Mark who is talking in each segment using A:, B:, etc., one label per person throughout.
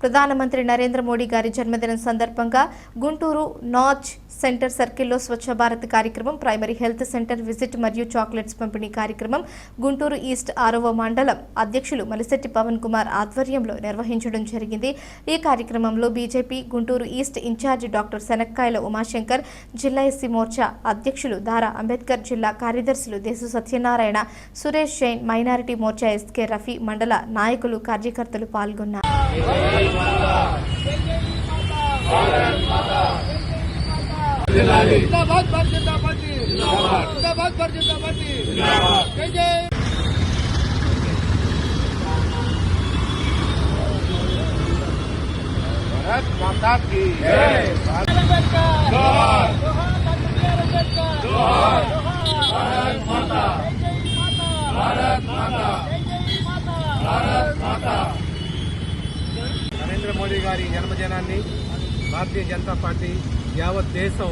A: ప్రధానమంత్రి నరేంద్ర మోడీ గారి జన్మదినం సందర్భంగా గుంటూరు నార్త్ సెంటర్ సర్కిల్లో స్వచ్ఛ భారత్ కార్యక్రమం, ప్రైమరీ హెల్త్ సెంటర్ విజిట్ మరియు చాక్లెట్స్ పంపిణీ కార్యక్రమం గుంటూరు ఈస్ట్ 6వ మండలం అధ్యక్షులు మలిశెట్టి పవన్ కుమార్ ఆధ్వర్యంలో నిర్వహించడం జరిగింది। ఈ కార్యక్రమంలో BJP Guntur east incharge doctor Shanakkayala Umashankar, జిల్లా ఎస్సీ మోర్చా అధ్యక్షులు దారా అంబేద్కర్, జిల్లా కార్యదర్శులు దేశు సత్యనారాయణ, సురేష్ జైన్, మైనారిటీ మోర్చా ఎస్కే రఫీ, మండల నాయకులు, కార్యకర్తలు పాల్గొన్నారు।
B: भारत माता की जय। भारत माता, भारत माता, भारत माता। నరేంద్ర మోడీ గారి జన్మదినాన్ని భారతీయ జనతా పార్టీ యావత్ దేశం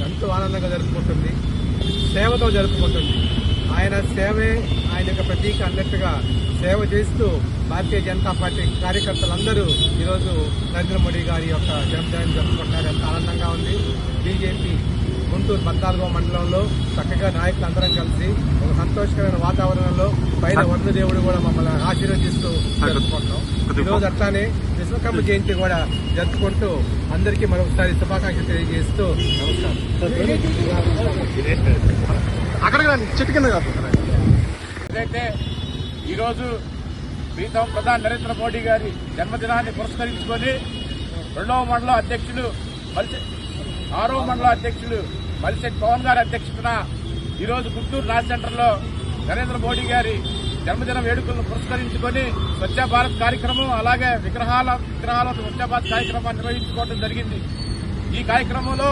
B: ఎంతో ఆనందంగా జరుపుకుంటుంది, సేవతో జరుపుకుంటుంది। ఆయన సేవే ఆయన యొక్క ప్రతీక అన్నట్టుగా సేవ చేస్తూ భారతీయ జనతా పార్టీ కార్యకర్తలందరూ ఈరోజు నరేంద్ర మోడీ గారి యొక్క జన్మదినాన్ని జరుపుకుంటున్నారు। ఎంత ఆనందంగా ఉంది। బీజేపీ గుంటూరు 14వ మండలంలో చక్కగా నాయకులందరం కలిసి ఒక సంతోషకరమైన వాతావరణంలో పైన వరుణ దేవుడు కూడా మమ్మల్ని ఆశీర్వదిస్తూ జరుపుకుంటాం। ఈరోజు అట్లానే విశ్వకర్మ జయంతి కూడా జరుపుకుంటూ అందరికీ మరొకసారి శుభాకాంక్షలు తెలియజేస్తూ నమస్కారం। ఏదైతే ఈరోజు ప్రీతం ప్రధాని నరేంద్ర మోడీ గారి జన్మదినాన్ని పురస్కరించుకొని 2వ మండలం అధ్యక్షులు 6వ మండలం అధ్యక్షులు మలిశెట్టి పవన్ గారి అధ్యక్షతన ఈరోజు గుంటూరు నార్త్ సెంటర్లో నరేంద్ర మోడీ గారి జన్మదిన వేడుకలను పురస్కరించుకొని స్వచ్ఛ భారత్ కార్యక్రమం, అలాగే విగ్రహాల స్వచ్ఛ భారత్ కార్యక్రమాన్ని నిర్వహించుకోవడం జరిగింది। ఈ కార్యక్రమంలో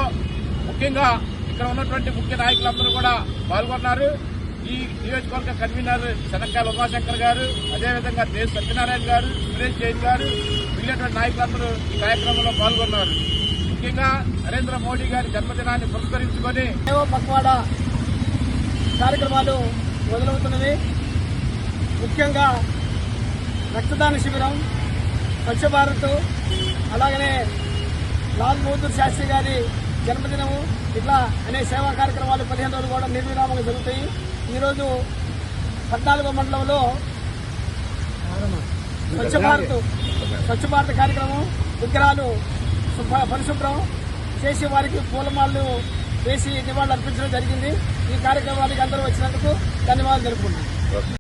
B: ముఖ్యంగా ఇక్కడ ఉన్నటువంటి ముఖ్య నాయకులందరూ కూడా పాల్గొన్నారు। ఈ నియోజకవర్గ కన్వీనర్ శనక్కాయల ఉమాశంకర్ గారు, అదేవిధంగా దేశ సత్యనారాయణ గారు, సురేష్ జైన్ గారు, మిగిలినటువంటి నాయకులందరూ ఈ కార్యక్రమంలో పాల్గొన్నారు। ముఖ్యంగా నరేంద్ర మోడీ గారి జన్మదినాన్ని పురస్కరించుకొని
C: పక్వాడా కార్యక్రమాలు మొదలవుతున్నవి। ముఖ్యంగా రక్తదాన శిబిరం, స్వచ్ఛ భారత్, అలాగనే లాల్ బహదూర్ శాస్త్రి గారి జన్మదినము, ఇట్లా అనేక సేవా కార్యక్రమాలు 15 రోజులు కూడా నిర్విరామంగా జరుగుతాయి। ఈరోజు 14వ మండలంలో స్వచ్ఛ భారత్ కార్యక్రమం, విగ్రహాలు పరిశుభ్రం చేసి వారికి పూలమాలలు వేసి నివాళులు అర్పించడం జరిగింది। ఈ కార్యక్రమానికి అందరూ వచ్చినందుకు ధన్యవాదాలు తెలుపుకుంటున్నాను।